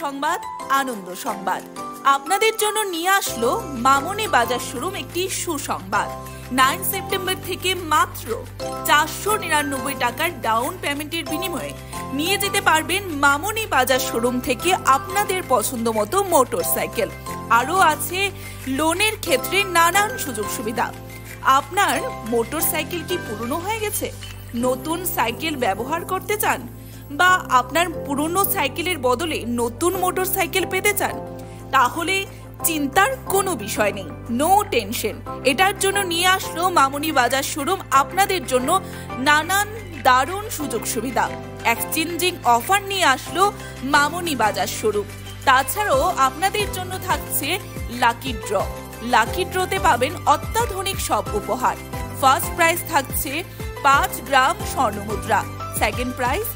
সংবাদ, আনন্দ সংবাদ। আপনাদের জন্য নিয়ে আসলো মামনি বাজার শোরুম একটি সুসংবাদ। 9 সেপ্টেম্বর থেকে মাত্র 499 টাকার ডাউন পেমেন্টের বিনিময়ে নিয়ে যেতে পারবেন মামনি বাজার শোরুম থেকে আপনাদের পছন্দ মতো মোটরসাইকেল। আরও আছে লোনের ক্ষেত্রে নানান সুযোগ সুবিধা। আপনার মোটরসাইকেল কি পুরনো হয়ে গেছে, নতুন সাইকেল ব্যবহার করতে চান, বা আপনার পুরনো সাইকেলের বদলে নতুন মোটরসাইকেল পেতে চান, তাহলে চিন্তার কোনো বিষয় নেই, নো টেনশন। এটার জন্য নিয়ে আসলো মামনি বাজার শোরুম আপনাদের জন্য নানান দারুণ সুযোগ সুবিধা। এক্সচেঞ্জিং অফার নিয়ে আসলো মামনি বাজার শোরুম। তাছাড়াও আপনাদের জন্য থাকছে লাকি ড্র। লাকি ড্রতে পাবেন অত্যাধুনিক সব উপহার। ফার্স্ট প্রাইজ থাকছে 5 গ্রাম স্বর্ণ মুদ্রা, সেকেন্ড প্রাইজ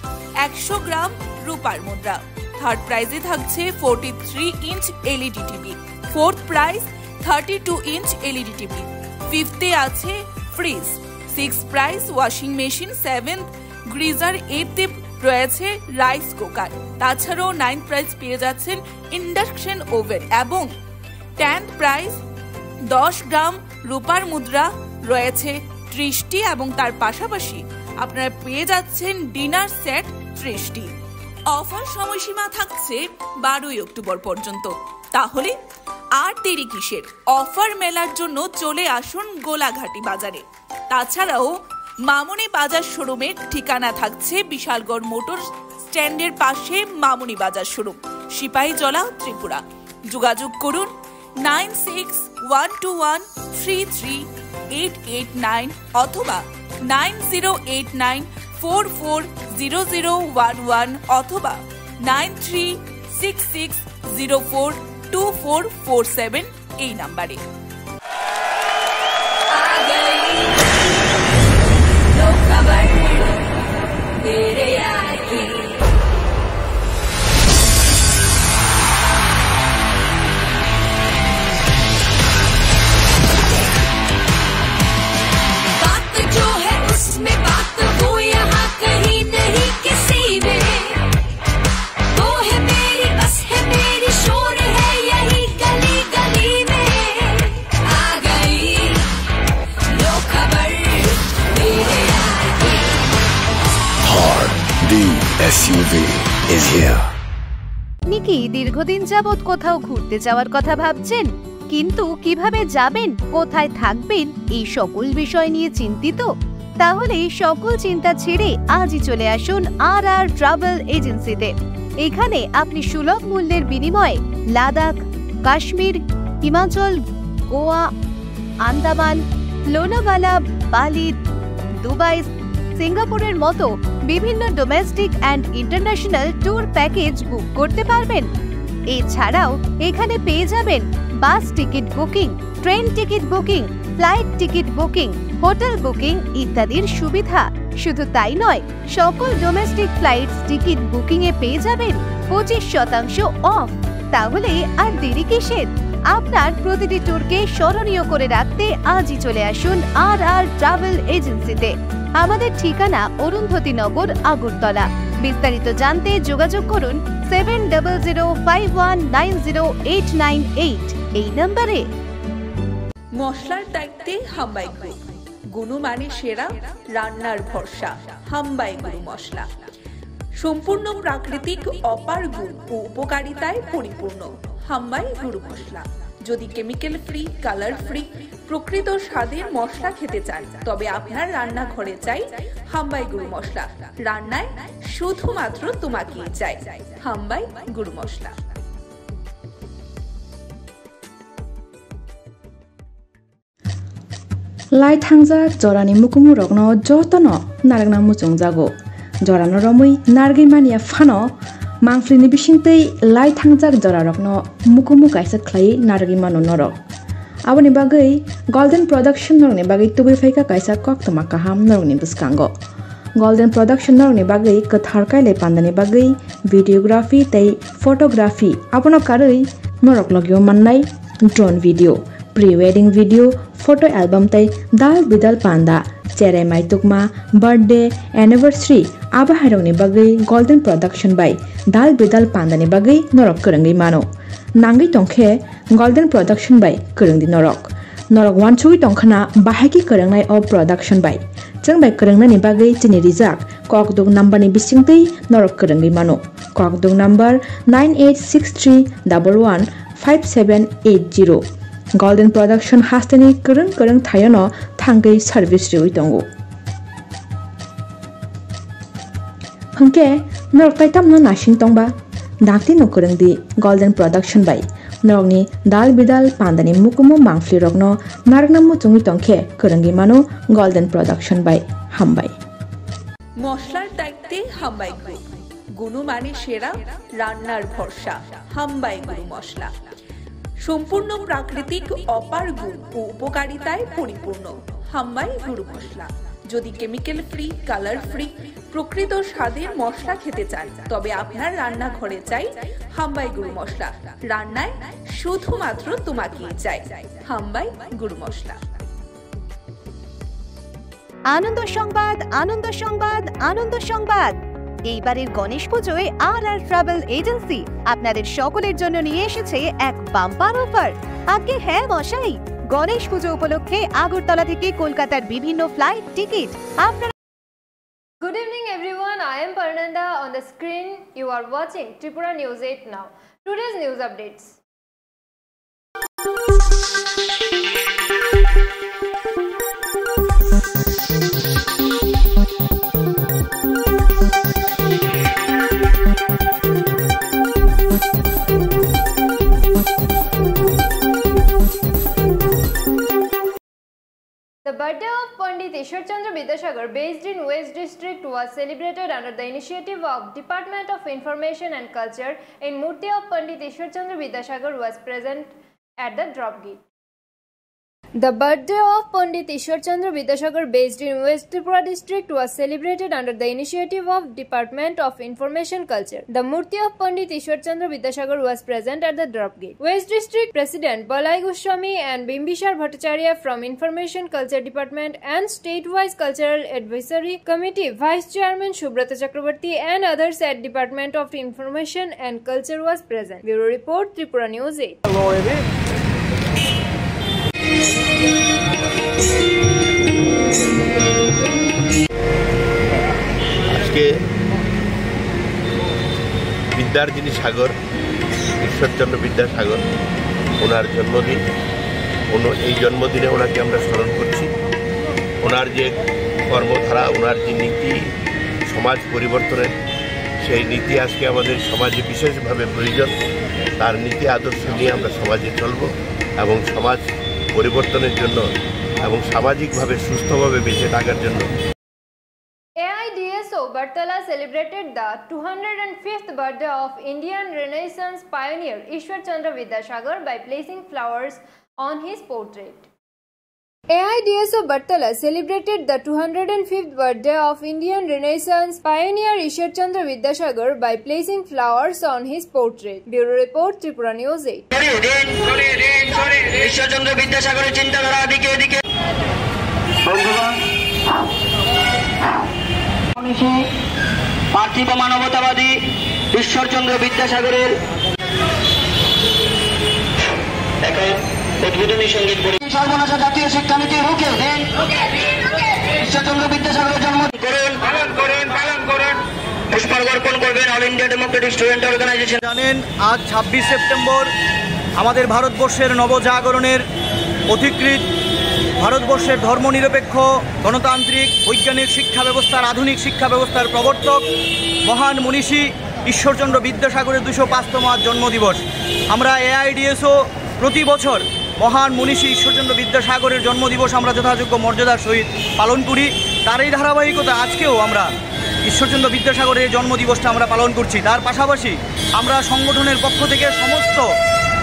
100 গ্রাম রূপার মুদ্রা, থার্ড প্রাইজে থাকছে 43 inch LED TV, fourth prize 32 inch LED TV, ফিফথে আছে fridge, six prize washing machine, seventh geyser, এইথে রয়েছে রাইস কুকার। তাছাড়াও 9th প্রাইজ পেয়ে যাচ্ছেন ইন্ডাকশন ওভেন এবং 10th প্রাইজ 10 গ্রাম রূপার মুদ্রা রয়েছে 30টি এবং তার পাশাপাশি আপনারা পেয়ে যাচ্ছেন ডিনার সেট 30টি। অফার সময়সীমা থাকছে 12 অক্টোবর পর্যন্ত। তাহলে আর দেরি কিসের? অফার মেলার জন্য চলে আসুন গোলাঘাটি বাজারে। তাছাড়াও মামনি বাজার শোরুমের ঠিকানা থাকছে বিশালগড় মোটর স্ট্যান্ডের পাশে মামনি বাজার শোরুম, সিপাহীজলা, ত্রিপুরা। যোগাযোগ করুন 9611333889 অথবা 9089440011 অথবা 9366042447 এই নাম্বারে। SUV is here. আপনি কি দীর্ঘদিন যাবত কোথাও ঘুরতে যাওয়ার কথা ভাবছেন, কিন্তু কিভাবে যাবেন, কোথায় থাকবেন, এই সকল বিষয় নিয়ে চিন্তিত? তাহলে সকল চিন্তা ছেড়ে আজই চলে আসুন RR ট্রাভেল এজেন্সিতে। এখানে আপনি সুলভ মূল্যের বিনিময়ে লাদাখ, কাশ্মীর, হিমাচল, গোয়া, আন্দামান, লোনাভালা, বালি, দুবাই, সিঙ্গাপুরের মতো বিভিন্ন domestic and international tour package বুক করতে পারবেন। এছাড়াও এখানে পেয়ে যাবেন বাস ticket booking, train ticket booking, flight ticket booking, hotel booking ইত্যাদির সুবিধা। শুধু তাই নয়, সকল ডোমেস্টিক ফ্লাইট টিকিট বুকিং এ পেয়ে যাবেন 25% অফ। তাহলে আর দেরি কিসের? আপনার প্রতিটি ট্যুরকে স্মরণীয় করে রাখতে আজই চলে আসুন RR ট্রাভেল এজেন্সিতে। আমাদের ঠিকানা অরুন্ধতী নগর, আগরতলা। বিস্তারিত জানতে যোগাযোগ করুন 7005190898 এই নম্বরে। মশলার দায়িত্বে হাম্বাই গ্রুপ, গুণমানে সেরা, রান্নার ভরসা। হাম্বাই গুরু মশলা সম্পূর্ণ প্রাকৃতিক, অপার গুণ ও উপকারিতায় পরিপূর্ণ। হাম্বাই গুরু মশলা। যদি কেমিক্যাল ফ্রি, কালার ফ্রি, প্রকৃত স্বাদের মশলা খেতে চান, তবে আপনার রান্নাঘরে চাই হাম্বাই গুরু মশলা। রান্নায় শুধুমাত্র তোমাকেই চাই হাম্বাই গুরু মশলা। লাই থাংজাক জরানি মুকুমু রগনো যতনো নারগনা মুচুং জাগো জরানো রমুই নারগै मानिया फानो मांफ्रिनि बिसिंतै लाई थांजाक जरा रगनो मुकुमु काइसा ख्लाइ नारगै मानो नरक आबनि बागै गोल्डन प्रोडक्शन नरगनि बागै तुबै फैका काइसा कक्तमा काहाम नरगनि बसकांगो गोल्डन प्रोडक्शन नरगनि बागै कथार काइले पान्दानि बागै भिडियोग्राफी तै फोटोग्राफी आपनो कारै नरक लगियो माननाय drone video pre wedding video photo album तै दाल बिदाल पांदा चेरे माइतुकमा बर्थडे एनिवर्सरी आबा हारंगनि बागै गोल्डन प्रोडक्शन बाय दाल बिदाल पांदानि बागै नरक करंगै मानो नांगै तंखे गोल्डन प्रोडक्शन बाय करंगदि नरक वानसुगै तंखना बाहायकि करंनाय अ प्रोडक्शन बाय जों बाय करंनायनि बागै तिनि रिजाक ककदुग नम्बरनि बिसिंतै नरक करंगै मानो ककदुग नम्बर 9863115780 गोल्डन प्रोडक्शन हास्टेनि करं थायनो थांगै सर्विस रिउइ दंगो हंके नरक तामनो नासिं तंबा दाक्ति नो करंगदि गोल्डन प्रोडक्शन बाय नरकनि दाल बिदाल पांदानि मुकुमो मांफ्लि रकनो नारगनामु चुंगि तंखे करंगि मानो गोल्डन प्रोडक्शन बाय हामबाय মশলার দায়িত্বে হাম্বাই গ্রুপ গুণমানে সেরা রান্নার ভরসা হাম্বাই গুরু মশলা সম্পূর্ণ প্রাকৃতিক অপার গুণ ও উপকারিতায় পরিপূর্ণ হাম্বাই গুরু মশলা যদি কেমিক্যাল ফ্রি কালার ফ্রি প্রকৃত স্বাদের মশলা খেতে চান তবে আপনার রান্নাঘরে চাই হাম্বাই গুরু মশলা রান্নায় শুধুমাত্র তোমাকেই চাই হাম্বাই গুরু মশলা আনন্দ সংবাদ আনন্দ সংবাদ আনন্দ সংবাদ এইবারের গণেশ পুজোয় আর ট্রাভেল এজেন্সি আপনাদের সকলের জন্য নিয়ে এসেছে এক বাম্পার অফার আগে হ্যাঁ মশাই গণেশ পুজো উপলক্ষে আগরতলা থেকে কলকাতার বিভিন্ন ফ্লাইট টিকিট আপনারা Good evening everyone, I am Parnanda. On the screen you are watching Tripura News 8 now. Today's news updates. The birthday of Pandit Ishwar Chandra Vidyasagar based in West District was celebrated under the initiative of Department of Information and Culture in Murti of Pandit Ishwar Chandra Vidyasagar was present at the drop gate. The birthday of Pandit Ishwar Chandra Vidyasagar based in West Tripura district was celebrated under the initiative of Department of Information Culture. The Murti of Pandit Ishwar Chandra Vidyasagar was present at the drop gate. West District President Balai Goswami and Bimbishar Bhattacharya from Information Culture Department and State-wise Cultural Advisory Committee Vice Chairman Subrata Chakrabarti and others at Department of Information and Culture was present. Bureau Report, Tripura News 8. আজকে বিদ্যার যিনি সাগর ঈশ্বরচন্দ্র বিদ্যাসাগর ওনার জন্মদিন এই জন্মদিনে ওনাকে আমরা স্মরণ করছি ওনার যে কর্মধারা ওনার যে নীতি সমাজ পরিবর্তনের সেই নীতি আজকে আমাদের সমাজে বিশেষভাবে প্রয়োজন তার নীতি আদর্শ নিয়ে আমরা সমাজে চলব এবং সমাজ পরিবর্তনের জন্য এবং সামাজিকভাবে সুস্থভাবে বেঁচে থাকার জন্য AIDSO Bartala celebrated the 205th birthday of Indian Renaissance pioneer Ishwar Chandra Vidyasagar by placing flowers on his portrait. AIDSO Bartala celebrated the 205th birthday of Indian Renaissance pioneer Ishwar Chandra Vidyasagar by placing flowers on his portrait. Bureau Report, Tripura News 8. Ishwar Chandra Vidyasagar চিন্তাধারা দিকে দিকে বন্ধুগণ পার্থিব মানবতাবাদী ঈশ্বরচন্দ্র বিদ্যাসাগরের উদ্বোধনী সঙ্গীত সর্বনাশা জাতীয় শিক্ষানীতি রুখে দিন ঈশ্বরচন্দ্র বিদ্যাসাগরের জন্মদিন করুন পালন করুন পুষ্পার্পণ করবেন All India Democratic Student Organisation. জানেন আজ 26 সেপ্টেম্বর আমাদের ভারতবর্ষের নবজাগরণের পথিকৃৎ ভারতবর্ষের ধর্মনিরপেক্ষ গণতান্ত্রিক বৈজ্ঞানিক শিক্ষা ব্যবস্থার আধুনিক শিক্ষা ব্যবস্থার প্রবর্তক মহান মনীষী ঈশ্বরচন্দ্র বিদ্যাসাগরের 205তম জন্মদিবস। আমরা AIDSO প্রতি বছর মহান মনীষী ঈশ্বরচন্দ্র বিদ্যাসাগরের জন্মদিবস আমরা যথাযোগ্য মর্যাদার সহিত পালন করি। তার এই ধারাবাহিকতা আজকেও আমরা ঈশ্বরচন্দ্র বিদ্যাসাগরের জন্মদিবসটা আমরা পালন করছি। তার পাশাপাশি আমরা সংগঠনের পক্ষ থেকে সমস্ত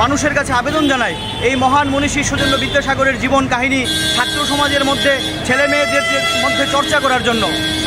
মানুষের কাছে আবেদন জানাই এই মহান মনীষী ঈশ্বরচন্দ্র বিদ্যাসাগরের জীবন কাহিনী ছাত্র সমাজের মধ্যে ছেলে মেয়েদের মধ্যে চর্চা করার জন্য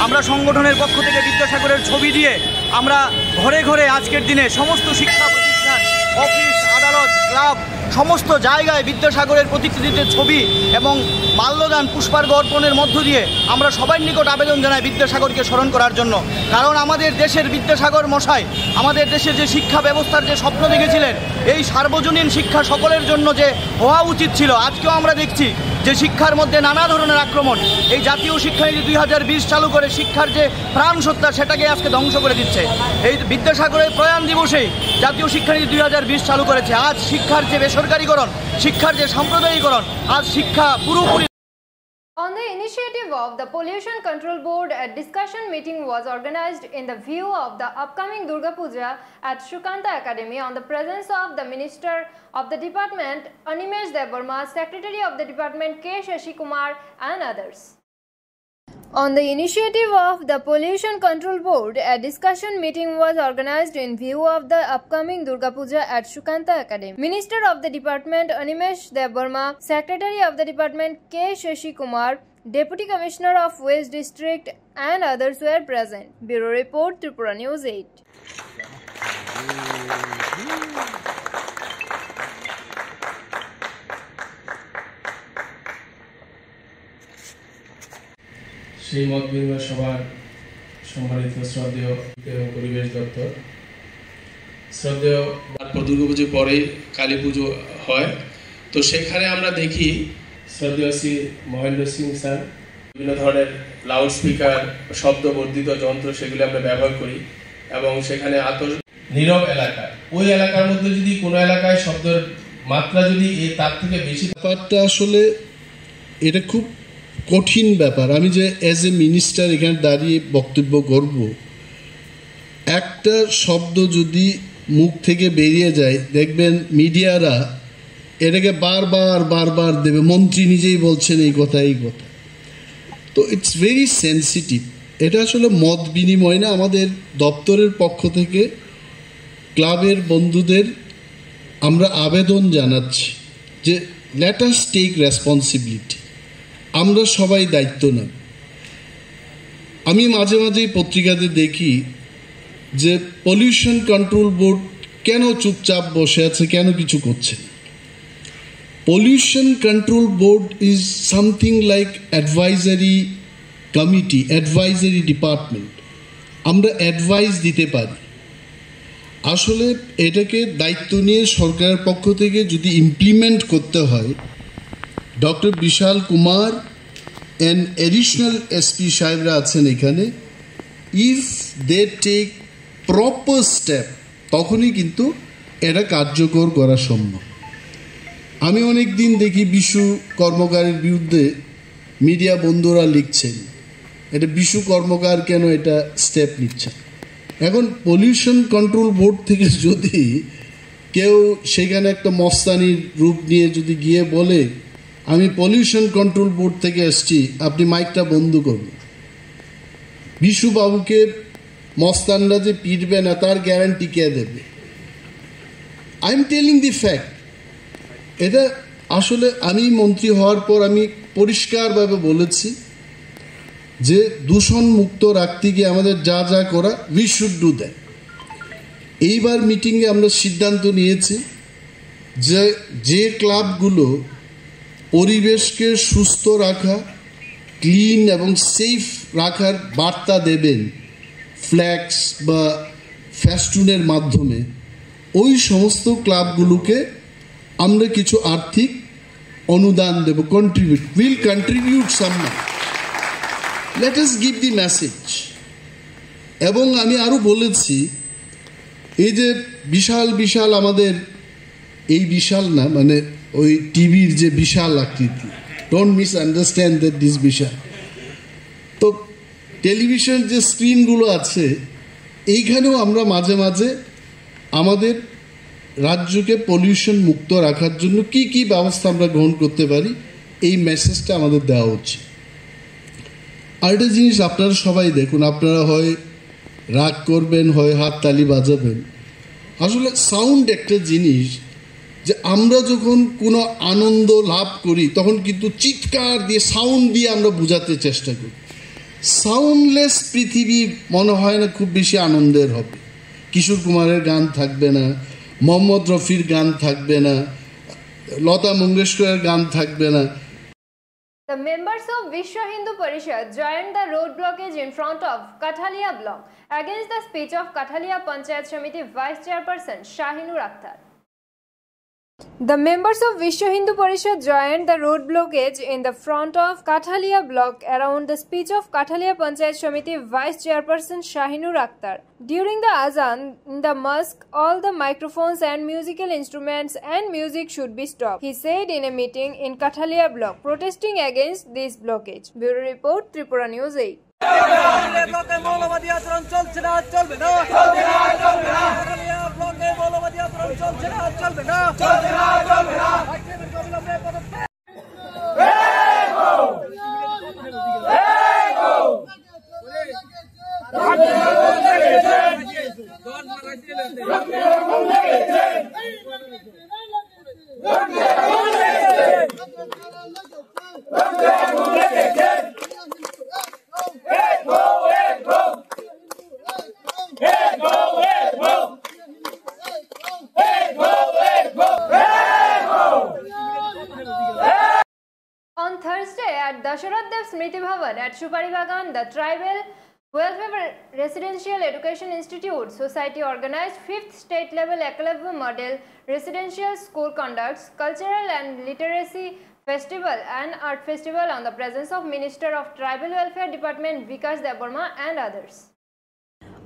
আমরা সংগঠনের পক্ষ থেকে বিদ্যাসাগরের ছবি দিয়ে আমরা ঘরে ঘরে আজকের দিনে সমস্ত শিক্ষা প্রতিষ্ঠান অফিস আদালত ক্লাব সমস্ত জায়গায় বিদ্যাসাগরের প্রতিকৃতিতে ছবি এবং মাল্যদান পুষ্পার্ঘ অর্পণের মধ্য দিয়ে আমরা সবার নিকট আবেদন জানাই বিদ্যাসাগরকে স্মরণ করার জন্য। কারণ আমাদের দেশের বিদ্যাসাগর মশাই আমাদের দেশের যে শিক্ষা ব্যবস্থার যে স্বপ্ন দেখেছিলেন, এই সার্বজনীন শিক্ষা সকলের জন্য যে হওয়া উচিত ছিল, আজকেও আমরা দেখছি যে শিক্ষার মধ্যে নানা ধরনের আক্রমণ। এই জাতীয় শিক্ষানীতি 2020 চালু করে শিক্ষার যে প্রাণ সত্তা সেটাকে আজকে ধ্বংস করে দিচ্ছে। এই বিদ্যাসাগরের প্রয়াণ দিবসেই জাতীয় শিক্ষানীতি 2020 চালু করেছে। আজ শিক্ষার যে বেসরকারীকরণ, শিক্ষার যে সাম্প্রদায়িকরণ, আজ শিক্ষা পুরোপুরি। On the initiative of the Pollution Control Board, a discussion meeting was organized in the view of the upcoming Durga Puja at Shukanta Academy on the presence of the Minister of the Department, Animesh Devarma, Secretary of the Department, K. Shashi Kumar, and others. On the initiative of the Pollution Control Board, a discussion meeting was organized in view of the upcoming Durga Puja at Shukanta Academy. Minister of the Department, Animesh Devarma, Secretary of the Department, K. Shashi Kumar, Deputy Commissioner of West District, and others were present. Bureau Report, Tripura News 8. সেই মত বিনিময় সভার সম্মানিত শ্রদ্ধেয় পরিবেশ দপ্তর, শ্রদ্ধেয় দুর্গাপুজোর পরে কালী পুজো হয়, তো সেখানে আমরা দেখি শ্রদ্ধেয় শ্রী মহেন্দ্র সিং স্যার বিভিন্ন ধরনের লাউড স্পিকার, শব্দবর্ধিত যন্ত্র সেগুলি আমরা ব্যবহার করি এবং সেখানে নীরব এলাকা, ওই এলাকার মধ্যে যদি কোনো এলাকায় শব্দের মাত্রা যদি তার থেকে বেশি, ব্যাপারটা আসলে এটা খুব কঠিন ব্যাপার। আমি যে অ্যাজ এ মিনিস্টার এখানে দাঁড়িয়ে বক্তব্য করব, একটা শব্দ যদি মুখ থেকে বেরিয়ে যায়, দেখবেন মিডিয়ারা এটাকে বারবার দেবে, মন্ত্রী নিজেই বলছেন এই কথা। তো ইটস ভেরি সেন্সিটিভ। এটা আসলে মত বিনিময় না, আমাদের দপ্তরের পক্ষ থেকে ক্লাবের বন্ধুদের আমরা আবেদন জানাচ্ছি যে লেট আস টেক রেসপন্সিবিলিটি, আমরা সবাই দায়িত্ব নেব। আমি মাঝে মাঝেই পত্রিকাতে দেখি যে পলিউশন কন্ট্রোল বোর্ড কেন চুপচাপ বসে আছে, কেন কিছু করছে না। Pollution control board is something like advisory committee, advisory department. আমরা অ্যাডভাইস দিতে পারি। আসলে এটাকে দায়িত্ব নিয়ে সরকারের পক্ষ থেকে যদি ইমপ্লিমেন্ট করতে হয়, doctor Vishal Kumar and additional SP সাহেবরা আছেন এখানে, if they take proper step, তখনই কিন্তু এটা কার্যকর করা সম্ভব। আমি অনেক দিন দেখি বিশু কর্মকারের বিরুদ্ধে মিডিয়া বন্ধুরা লিখছেন, এটা বিশু কর্মকার কেন এটা স্টেপ নিচ্ছে। এখন পলিউশন কন্ট্রোল বোর্ড থেকে যদি কেউ সেখানে একটা মস্তানির রূপ নিয়ে যদি গিয়ে বলে আমি পলিউশন কন্ট্রোল বোর্ড থেকে এসছি, আপনি মাইকটা বন্ধ করবেন, বিশুবাবুকে মস্তানরা যে পিটবে না তার গ্যারান্টি কে দেবে? I am telling the fact. এটা আসলে আমি মন্ত্রী হওয়ার পর আমি পরিষ্কারভাবে বলেছি যে দূষণ মুক্ত রাখতে গিয়ে আমাদের যা যা করা, উই শুড ডু দ্যাট। এইবার মিটিংয়ে আমরা সিদ্ধান্ত নিয়েছি যে ক্লাবগুলো পরিবেশকে সুস্থ রাখা, ক্লিন এবং সেফ রাখার বার্তা দেবেন ফ্ল্যাক্স বা ফেস্টুনের মাধ্যমে, ওই সমস্ত ক্লাবগুলোকে আমরা কিছু আর্থিক অনুদান দেব, will contribute some money, let us give the message. এবং আমি আরও বলেছি, এই যে বিশাল বিশাল আমাদের, এই বিশাল না মানে ওই টিভির যে বিশাল আকৃতি, don't misunderstand that this বিশাল, তো টেলিভিশন যে স্ক্রিনগুলো আছে এইখানেও আমরা মাঝে মাঝে আমাদের রাজ্যকে পলিউশন মুক্ত রাখার জন্য কি কি ব্যবস্থা আমরা গ্রহণ করতে পারি, এই মেসেজটা আমাদের দেওয়া উচিত। আরেকটা জিনিস আপনারা সবাই দেখুন, আপনারা হয় রাগ করবেন, হয় হাততালি বাজাবেন। আসলে সাউন্ড একটা জিনিস যে আমরা যখন কোনো আনন্দ লাভ করি তখন কিন্তু চিৎকার দিয়ে, সাউন্ড দিয়ে আমরা বোঝাতে চেষ্টা করি। সাউন্ডলেস পৃথিবী মনে হয় না খুব বেশি আনন্দের হবে। কিশোর কুমারের গান থাকবে না, মোহাম্মদ রফির গান থাকবে না, লতা মঙ্গেশকরের গান থাকবে না। The members of Vishwa Hindu Parishad joined the road blockage in front of Kathalia block against the speech of Kathalia Panchayat Samiti Vice Chairperson Shahinur Akhtar. The members of Vishwa Hindu Parishad joined the road blockage in the front of Kathalia block around the speech of Kathalia Panchayat Samiti Vice Chairperson Shahinur Akhtar. During the azan in the mosque, all the microphones and musical instruments and music should be stopped, he said in a meeting in Kathalia block protesting against this blockage. Bureau Report, Tripura News 8. On Thursday at Dasharat Dev Smriti Bhavan at Shupari Bagan, the Tribal Welfare Residential Education Institute Society organized 5th state level Eklavya Model Residential School conducts cultural and literacy festival and art festival on the presence of Minister of Tribal Welfare Department Vikas Deborma and others.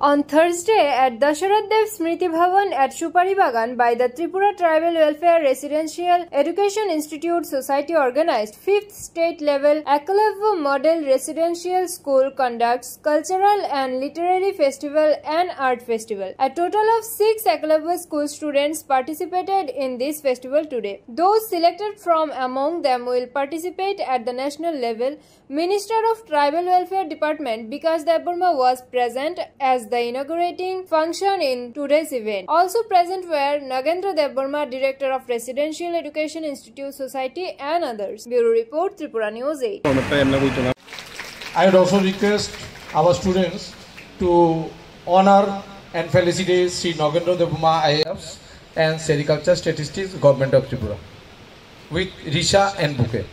On Thursday at Dasharat Dev Smriti Bhavan at Shupari Bagan by the Tripura Tribal Welfare Residential Education Institute Society organized 5th state level Eklavya Model Residential School conducts cultural and literary festival and art festival. A total of 6 Eklavya school students participated in this festival today. Those selected from among them will participate at the national level. Minister of Tribal Welfare Department Vikas Deborma was present as the inaugurating function in today's event. Also present were Nagendra Deborma, Director of Residential Education Institute Society and others. Bureau Report, Tripura News 8. I would also request our students to honor and felicitate Sri Nagendra Deborma IAFs and Sericulture Statistics Government of Tripura with Risha and Bouquet.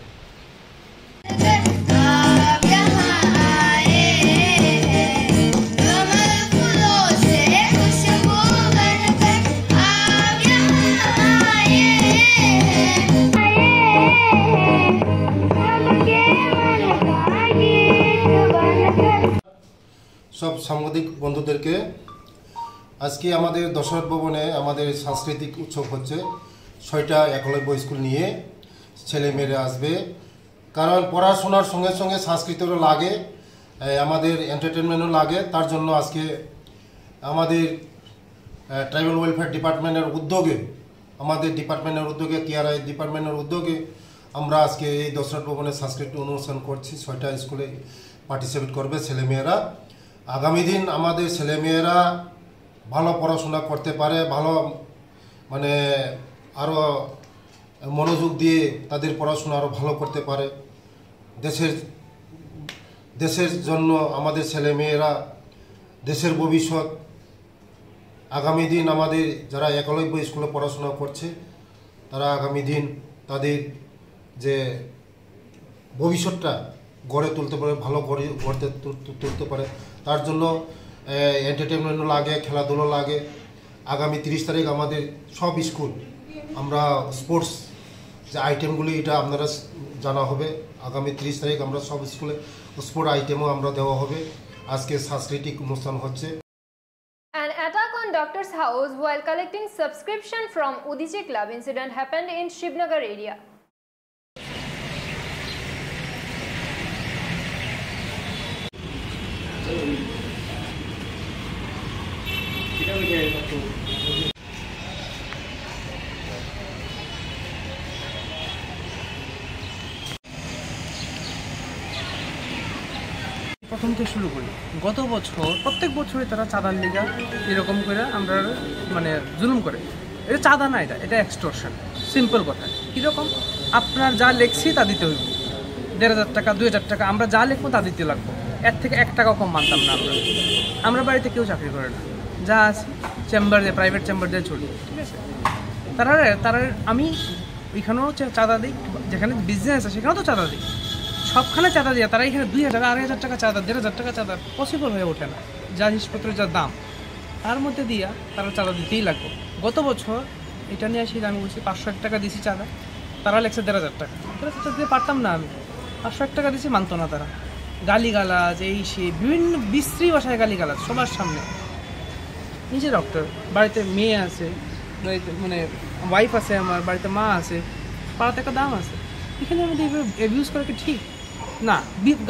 সব সাংবাদিক বন্ধুদেরকে আজকে আমাদের দশরথ ভবনে আমাদের সাংস্কৃতিক উৎসব হচ্ছে 6টা একলব্য স্কুল নিয়ে ছেলেমেয়েরা আসবে কারণ পড়াশোনার সঙ্গে সঙ্গে সংস্কৃতিও লাগে আমাদের এন্টারটেইনমেন্টও লাগে তার জন্য আজকে আমাদের ট্রাইবাল ওয়েলফেয়ার ডিপার্টমেন্টের উদ্যোগে টিআরআই ডিপার্টমেন্টের উদ্যোগে আমরা আজকে এই দশরথ ভবনে সাংস্কৃতিক অনুষ্ঠান করছি 6টা স্কুলে পার্টিসিপেট করবে ছেলেমেয়েরা আগামী দিন আমাদের ছেলেমেয়েরা ভালো পড়াশোনা করতে পারে ভালো মানে আরও মনোযোগ দিয়ে তাদের পড়াশোনা আরও ভালো করতে পারে দেশের জন্য আমাদের ছেলেমেয়েরা দেশের ভবিষ্যৎ আগামী দিন আমাদের যারা একলব্য স্কুলে পড়াশোনা করছে তারা আগামী দিন তাদের যে ভবিষ্যৎটা গড়ে তুলতে পারে ভালো গড়তে তুলতে পারে তার জন্য এন্টারটেইনমেন্টও লাগে খেলাধুলো লাগে আগামী 30 তারিখ আমাদের সব স্কুল আমরা স্পোর্টস যে আইটেমগুলি এটা আপনারা জানা হবে আগামী 30 তারিখ আমরা সব স্কুলে স্পোর্ট আইটেমও আমরা দেওয়া হবে আজকে সাংস্কৃতিক অনুষ্ঠান হচ্ছে An attack on doctor's house while collecting subscription from Udichi Club incident happened in Shivnagar area. প্রথম থেকে শুরু করি গত বছর প্রত্যেক বছরই তারা চাঁদার লিগা এরকম করে আমরা মানে জুলুম করে এটা চাঁদা না এটা এক্সটর্শন সিম্পল কথা কীরকম আপনার যা লেখছি তা দিতে হইব ১,৫০০ টাকা ২,০০০ টাকা আমরা যা লিখবো তা দিতে লাগবো এর থেকে ১ টাকাও কম মানতাম না আমরা বাড়িতে কেউ চাকরি করে না যা আছে চেম্বার দিয়ে প্রাইভেট চেম্বার দিয়ে চলি ঠিক আছে তারা আমি ওইখানেও চাঁদা দিই, যেখানে বিজনেস আছে সেখানেও তো চাঁদা দিই, সবখানে চাঁদা দিয়ে তারা এখানে 2000 2500 টাকা চাঁদা, 1500 টাকা চাঁদা পসিবল হয়ে ওঠে না, যা জিনিসপত্রের যা দাম তার মধ্যে দিয়া তারা চাঁদা দিতেই লাগবে। গত বছর এটা নিয়ে আসি আমি বলছি 501 টাকা দিয়েছি চাঁদা, তারা লেগছে 1500 টাকা, 1500 দিতে পারতাম না আমি, 501 টাকা দিয়েছি, মানতো না তারা। গালিগালাজ এই সে বিভিন্ন বিশ্রী ভাষায় গালিগালাজ সবার সামনে। নিজে ডক্টর, বাড়িতে মেয়ে আছে, মানে ওয়াইফ আছে, আমার বাড়িতে মা আছে, পাড়াতে একটা দাম আছে, এখানে আমি অ্যাবিউজ করা কি ঠিক না?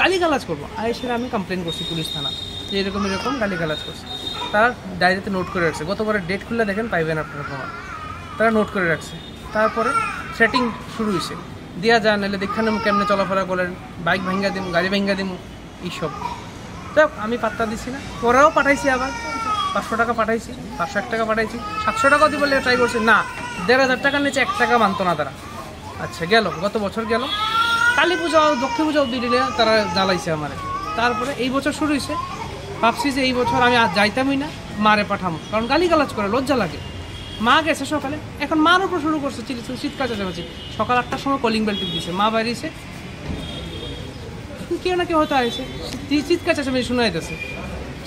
গালিগালাজ করবো, আর এসে আমি কমপ্লেন করছি পুলিশ থানা যে এরকম এরকম গালিগালাজ করছে। তারা ডায়েরিতে নোট করে রাখছে, গতবারের ডেট খুললে দেখেন পাইবেন আপনারা প্রমাণ, তারা নোট করে রাখছে। তারপরে সেটিং শুরু হয়েছে, দেওয়া যায় নাহলে দেখানে কেমনে চলাফেরা করেন, বাইক ভাঙ্গা দিমু, গাড়ি ভাঙ্গা দিমু, এইসব। দেখ আমি পাত্তা দিছি না, পরেও পাঠাইছি, আবার 500 টাকা পাঠাইছি, 501 টাকা পাঠাইছি, 700 টাকাও দিয়ে বলে ট্রাই করছি, না 1500 টাকার নিচে 1 টাকা মানতো না তারা। আচ্ছা গেল, গত বছর গেল, কালী পূজা লক্ষ্মী পূজাও দিলে তারা জ্বালাইছে আমারে। তারপরে এই বছর শুরু হয়েছে, ভাবছি যে এই বছর আমি আর যাইতামই না, মারে পাঠামো, কারণ গালিগালাজ করে লজ্জা লাগে। মা গেছে সকালে, এখন মার উপর শুরু করছে চিৎকার চেঁচামেচি। সকাল 8টার সময় কলিং বেল টিপ দিছে, মা বাইরেছে, কেউ না কেউ হয়তো আসে, চিৎকার চেঁচামেচি শোনা যেতেছে।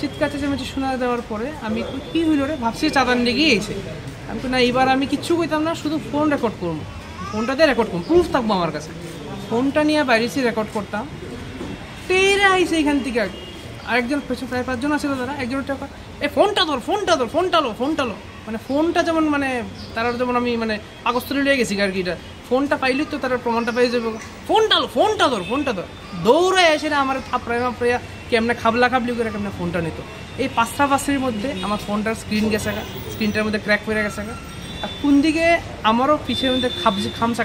চিৎকার চেঁচামেচি শোনা দেওয়ার পরে আমি কী হইল রে, ভাবছি চাঁদান লেগেই এসে। আমি না এইবার আমি কিচ্ছু কইতাম না, শুধু ফোন রেকর্ড করবো, ফোনটা দিয়ে রেকর্ড করবো, প্রুফ থাকবো আমার কাছে। ফোনটা নিয়ে বাইরেছি, রেকর্ড করতাম, টেরে আইসে এখান থেকে আরেকজন, প্রায় 5 জন আছিল তারা, একজন টাকা ফোনটা ধর, ফোনটা ধর, ফোনটা লো, ফোনটা লো, মানে ফোনটা যেমন মানে তারা যেমন আমি মানে কাগজতলি লিয়ে গেছি আর কি, এটা ফোনটা পাইলি তো তারা প্রমাণটা পেয়ে যাবে, ফোনটা লো, ফোনটা ধর, ফোনটা ধর, দৌড়ে এসে না আমার থাপড়াই মাপড়াইয়া কেমনে খাবলা খাবলি করে কেমনে ফোনটা নিত। এই 5টা মধ্যে আমার ফোনটার স্ক্রিন গেছে, স্ক্রিনটার মধ্যে ক্র্যাক করে গেছে। আর কোন দিকে আমারও পিছের মধ্যে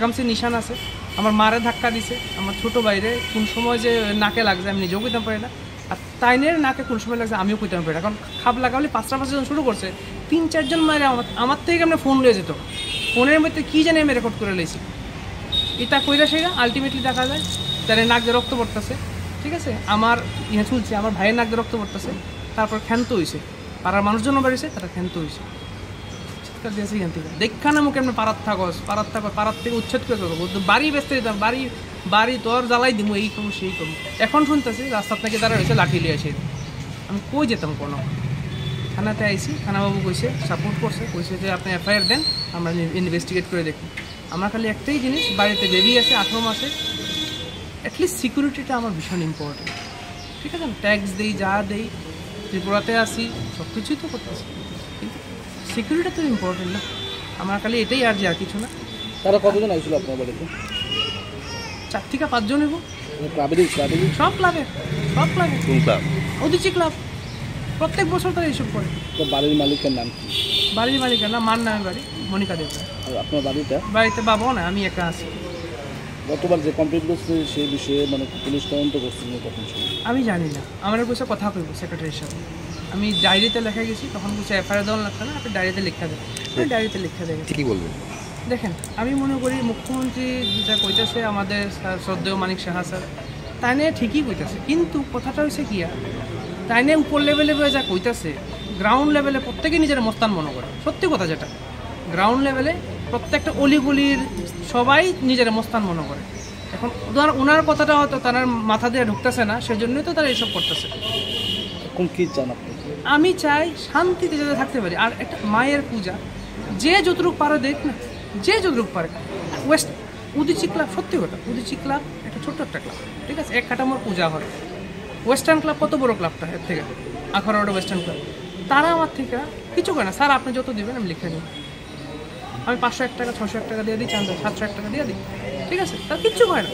খামচি নিশান আছে, আমার মারে ধাক্কা দিছে, আমার ছোটো বাইরে কোন সময় যে নাকে লাগছে আমি নিজেও কইতাম পারি না, আর তাইনের নাকে কোন সময় লাগছে আমিও কইতাম পারি না, কারণ খাপ লাগাবলি 5টা জন শুরু করছে, 3-4 জন মায়ের আমার থেকে কেমন ফোন লয়ে যেত, ফোনের মধ্যে কী জানি আমি রেকর্ড করে লইছি। এটা কইরা সেইটা আলটিমেটলি দেখা যায় তার নাক দিয়ে রক্ত পড়তেছে, ঠিক আছে, আমার ইয়ে চলছে, আমার ভাইয়ের নাক দিয়ে রক্ত পড়তেছে, তারপর ক্ষান্ত হয়েছে, পাড়ার মানুষজন বাড়িছে, তারা ক্ষান্ত হয়েছে, চিৎকার দিয়েছে এখান থেকে, দেখা না মুখে এমনি পাড়ার পাড়ার থেকে উচ্ছেদ করে দেবো, বাড়ি বেচতে দিতাম, বাড়ি তোর জ্বালাই দিব, এই করবো সেই করবো। এখন শুনতেছি রাস্তার থেকে তারা হয়েছে লাঠি লিয়ে আসে, আমি কই যেতাম কোনো, থানাতে আইসি, থানাবাবু কইছে, সাপোর্ট করছে, কইছে যে আপনি এফআইআর দেন, আমরা ইনভেস্টিগেট করে দেখি। আমার খালি একটাই জিনিস, বাড়িতে বেবি আছে 18 মাসে, অ্যাটলিস্ট সিকিউরিটিটা আমার ভীষণ ইম্পর্টেন্ট, ঠিক আছে, ট্যাক্স দিই, যা দিই, ত্রিপুরাতে আসি, সব কিছুই তো করতেছি, কিন্তু সিকিউরিটি তো ইম্পর্টেন্ট না, আমার খালি এটাই আর যে আর কিছু না। তারা কতজন আসছিল আপনার বাড়িতে? 4 থেকে 5 জন হইব, সব ক্লাবে, উদিচি ক্লাব, প্রত্যেক বছর তারা এইসব করে। তো বাড়ির মালিকের নাম কি? বাড়ির মালিকের নাম মার নামে বাড়ি, মনিকা দেব। আর আপনার বাড়িতে বাবাও না, আমি একা আছি। গতবার যে কমপ্লিট করছে সেই বিষয়ে মানে পুলিশ তদন্ত করছিল তখন আমি জানি না, আমার বসে কথা কইব সেক্রেটারির সাথে, আমি ডায়েরিতে লেখা গেছি, তখন বলছে এফআইআর দেওয়ার লাগতো না, আপনি ডায়েরিতে লেখা দেন, আমি ডায়েরিতে লেখা দেয়। কি বলবেন? দেখেন আমি মনে করি মুখ্যমন্ত্রী যেটা কইতেছে আমাদের শ্রদ্ধেয় মানিক সাহা স্যার, তাই নিয়ে ঠিকই কইতেছে, কিন্তু কথাটা হয়েছে কি আর তাই নিয়ে উপর লেভেলে যা কইতেছে, গ্রাউন্ড লেভেলে প্রত্যেকে নিজের মস্তান মনে করে, সত্যি কথা যেটা, গ্রাউন্ড লেভেলে প্রত্যেকটা অলিগুলির সবাই নিজের মস্তান মনে করে। এখন ওনার কথাটা হয়তো তার মাথা দিয়ে ঢুকতেছে না, সেজন্যই তো তারা এইসব করতেছে। এখন কি চান আপনি? আমি চাই শান্তিতে যাতে থাকতে পারি, আর একটা মায়ের পূজা যে যতটুকু পারে দেখ না, যে যতটুকু পারে। উদিচি ক্লাব, সত্যি কথা, উদিচি ক্লাব একটা ছোট্ট একটা ক্লাব, ঠিক আছে, 1 কাঠামোর পূজা হয়। ওয়েস্টার্ন ক্লাব কত বড় ক্লাবটা, এর থেকে আখাড়াটা ওয়েস্টার্ন ক্লাব, তারা আমার থেকে কিছু করে না, স্যার আপনি যত দেবেন আমি লিখে নিই, আমি 501 টাকা 601 টাকা দিয়ে দিই, 701 টাকা দিয়ে দিই, ঠিক আছে, তার কিচ্ছু হয় না।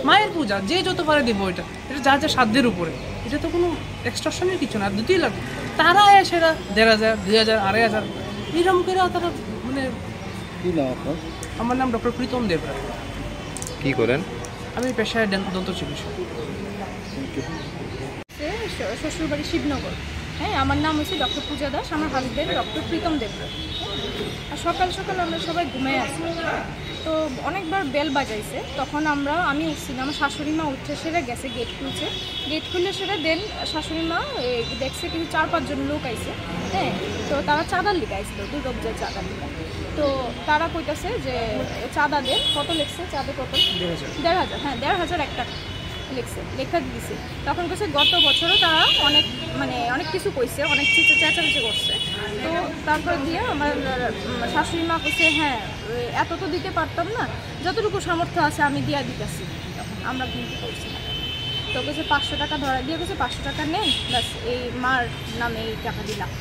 মায়ের পূজা যে যত পারে দিব, এটা যার যা সাধ্যের উপরে, এটা তো কোনো এক্সটর্শনের কিছু না, দিতেই লাগবে। তারা সেটা 1500, 2000, 2500 এইরকম করে তারা মানে। কি নাম আপনার? আমার নাম ডক্টর প্রীতম দেবরা। কি করেন? আমি পেশায় দন্ত চিকিৎসক। শ্বশুরবাড়ি শিবনগর। হ্যাঁ, আমার নাম হচ্ছে ডক্টর পূজা দাস, আমার হাজব্যান্ড ডক্টর প্রীতম দেবরা। আর সকাল সকাল আমরা সবাই ঘুমিয়ে আছি, তো অনেকবার বেল বাজাইছে, তখন আমি উঠছিলাম, আমার শাশুড়ি মা উঠছে, সেটা গেছে গেট খুলছে, গেট খুললে সেটা দেন শাশুড়ি মা দেখছে কিন্তু 4-5 জন লোক আইছে। হ্যাঁ, তো তারা চাঁদার লিখে আসছিল, দুর্গাপূজার চাঁদার লিখা। তো তারা কইতাছে যে চাঁদা দেন, কত লিখছে চাঁদা কত 1,500, হ্যাঁ 1,500 একটা লিখছে, লেখা দিয়েছে। তখন কইছে গত বছরও তারা অনেক কিছু কইছে, অনেক চেঁচামেচি করছে। তো তারপর দিয়ে আমার শাশুড়ি মা কইছে হ্যাঁ এত তো দিতে পারতাম না, যতটুকু সামর্থ্য আছে আমি দিয়া দিতেছি। তখন আমরা কিন্তু করছি না। তো কইছে 500 টাকা ধরা দিয়ে কইছে 500 টাকা নেন, ব্যাস এই মার নামে এই টাকা দিলাম।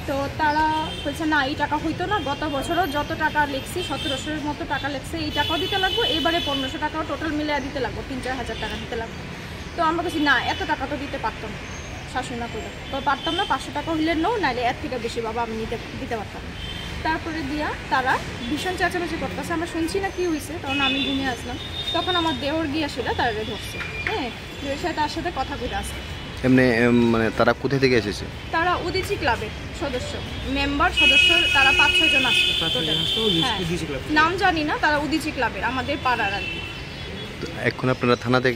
তো তারা বলছে না এই টাকা হইতো না, গত বছরও যত টাকা লিখছি 1700-এর মতো টাকা লিখছে, এই টাকাও দিতে লাগবো, এবারে 1500 টাকাও টোটাল মিলে দিতে লাগবো, 3-4 হাজার টাকা দিতে লাগবে। তো আমরা বলছি না এত টাকা তো দিতে পারতাম না, শাশুড়ি মা করলো তো পারতাম না, 500 টাকা হইলে নো, নাহলে এর থেকে বেশি বাবা আমি দিতে পারতাম না। তারপরে দিয়া তারা ভীষণ চেঁচামেচি করতেছে, আমরা শুনছি না কী হয়েছে, তখন আমি ঘুমিয়ে আসলাম। তখন আমার দেওর গিয়া সেটা তারা ধরছে, হ্যাঁ তার সাথে কথা কইতে আসছে। এমনি মানে তারা কোথা থেকে এসেছে? তারা উদিচি ক্লাবের সদস্য, মেম্বার সদস্য, তারা 5-6 জন আসছে। নাম জানি না, তারা উদিচি ক্লাবের আমাদের পাড়ার আর কি। এখন আপনারা থানাতে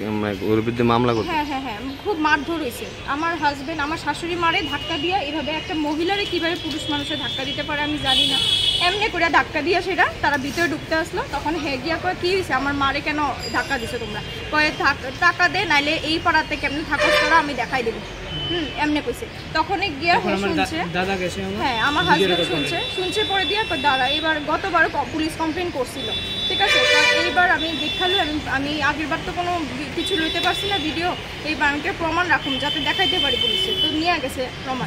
ওর বিরুদ্ধে মামলা করছেন? হ্যাঁ, খুব মারধর হয়েছে। আমার হাজবেন্ড আমার শাশুড়ি মারে ধাক্কা দিয়ে, এভাবে একটা মহিলারে কীভাবে পুরুষ মানুষের ধাক্কা দিতে পারে আমি জানি না, এমনি করে ধাক্কা দিয়ে সেটা তারা ভিতরে ঢুকতে আসলো। তখন হেগিয়া কয়ে কী হয়েছে আমার মারে কেন ধাক্কা দিছো তোমরা, কয়ে টাকা দে নাইলে এই পাড়াতে কেমন থাকো তারা আমি দেখাই দেবো, এমনি কইছে। তখন গিয়া শুনছে, হ্যাঁ আমার হাজবেন্ড শুনছে পরে দিয়ে দাদা এবার গতবার পুলিশ কমপ্লেন করছিল, ঠিক আছে। এইবার আমি দেখালো, আমি আগের বার তো কোনো কিছু লইতে পারছি না ভিডিও, এইবার আমাকে প্রমাণ রাখুন যাতে দেখাইতে পারি পুলিশে। তো নিয়ে গেছে প্রমাণ,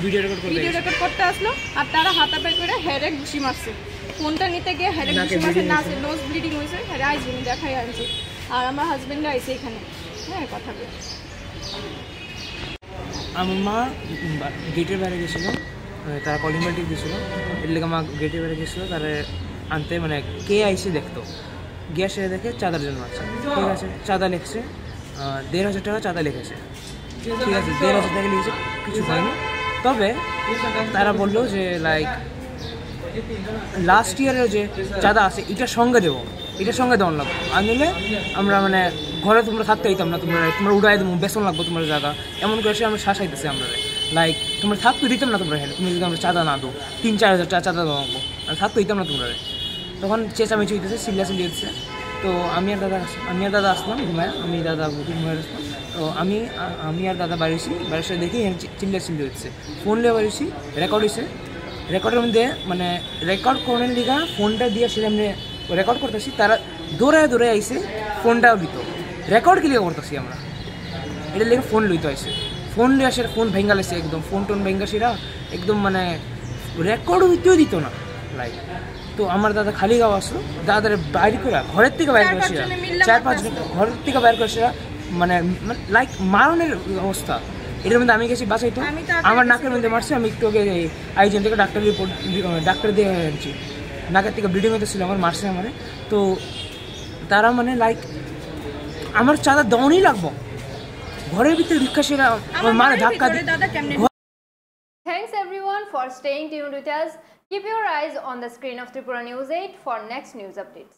ভিডিও রেকর্ড করতে আসলো, আর তারা হাতাপাই করে হেরে ঘুষি মারছে। ফোনটা নিতে গিয়ে হেরে ঘুষি মারছে, না নোজ ব্লিডিং হয়েছে, হেরে আইসি দেখাই আনছি। আর আমার হাজবেন্ড আইসে এখানে, হ্যাঁ কথা বলে। আমার মা গেটের বাইরে গেছিলো, তারা কলিং বেলটি দিয়েছিলো, এর লেগে মা গেটের বাইরে গেছিলো তারা আনতে, মানে কে আইসে দেখতো, গ্যাস এসে দেখে চাঁদার জন্য আছে, ঠিক আছে। চাঁদা লিখছে 1,500 টাকা চাঁদা লিখেছে, ঠিক আছে। 1,500 টাকা লিখেছে, কিছু হয়নি। তবে তারা বললো যে লাইক লাস্ট ইয়ারের যে চাঁদা আছে এটার সঙ্গে দেবো, এটার সঙ্গে দেওয়ার লাগবো, আনলে আমরা মানে ঘরে তোমরা থাকতে দিতাম না, তোমরা উড়াই দেবো, বেসন লাগবো তোমার জায়গা, এমন করে সে আমরা শাসাইতেছি আমরা, লাইক তোমরা থাকতে দিতাম না তোমরা হেলে, তুমি যদি আমরা চাঁদা না দো 3-4 হাজার টাকা চাঁদা দেওয়া লাগবো, আর থাকতে দিতাম না তোমরা। তখন চেঁচামেচি হইতেছে, চিল্লাচিল্লি হচ্ছে। তো আমি আর দাদা আসলাম ঘুমায়, আমি দাদা ঘুমায় আসলাম। তো আমি আর দাদা বাড়িছি, বাড়ির সাথে দেখি চিল্লাচিল্লি হচ্ছে, ফোন নিয়ে বাড়িছি, রেকর্ড হয়েছে। রেকর্ডের মধ্যে মানে রেকর্ড করার লিগা ফোনটা দিয়ে সেটা আমি রেকর্ড করতেছি, তারা দৌড়ায় আইসে ফোনটাও দিত, রেকর্ড কি লিখে করতেছি আমরা, এটা লিখে ফোন লইতে আইসে, ফোন লিয়ে আসে, ফোন ভেঙ্গা লেছে একদম, ফোন টোন ভেঙ্গা সেরা একদম, মানে রেকর্ড হইতেও দিত না লাইক। তো আমার দাদা খালি গাও আসলো, দাদার বাইরে করে ঘরের থেকে বাইর করেছে, 4-5 জন ঘরের থেকে বাইর করেছে, মানে লাইক মারণের অবস্থা। এটার মধ্যে আমি গেছি বাঁচাইতো, আমার নাকের মধ্যে মারছে, আমি একটু আগে আইজন থেকে ডাক্তার দিয়ে আনছি, নাকের থেকে ব্লিডিং হতে ছিল আমার, মারছে আমার। তো তারা মানে লাইক আমার চাঁদা দেওয়ানই লাগবো, ঘরের ভিতরে ভিক্ষা সেরা আমার মারে ধাক্কা দিয়ে। Thanks everyone for staying tuned with us. Keep your eyes on the screen of Tripura News 8 for next news updates.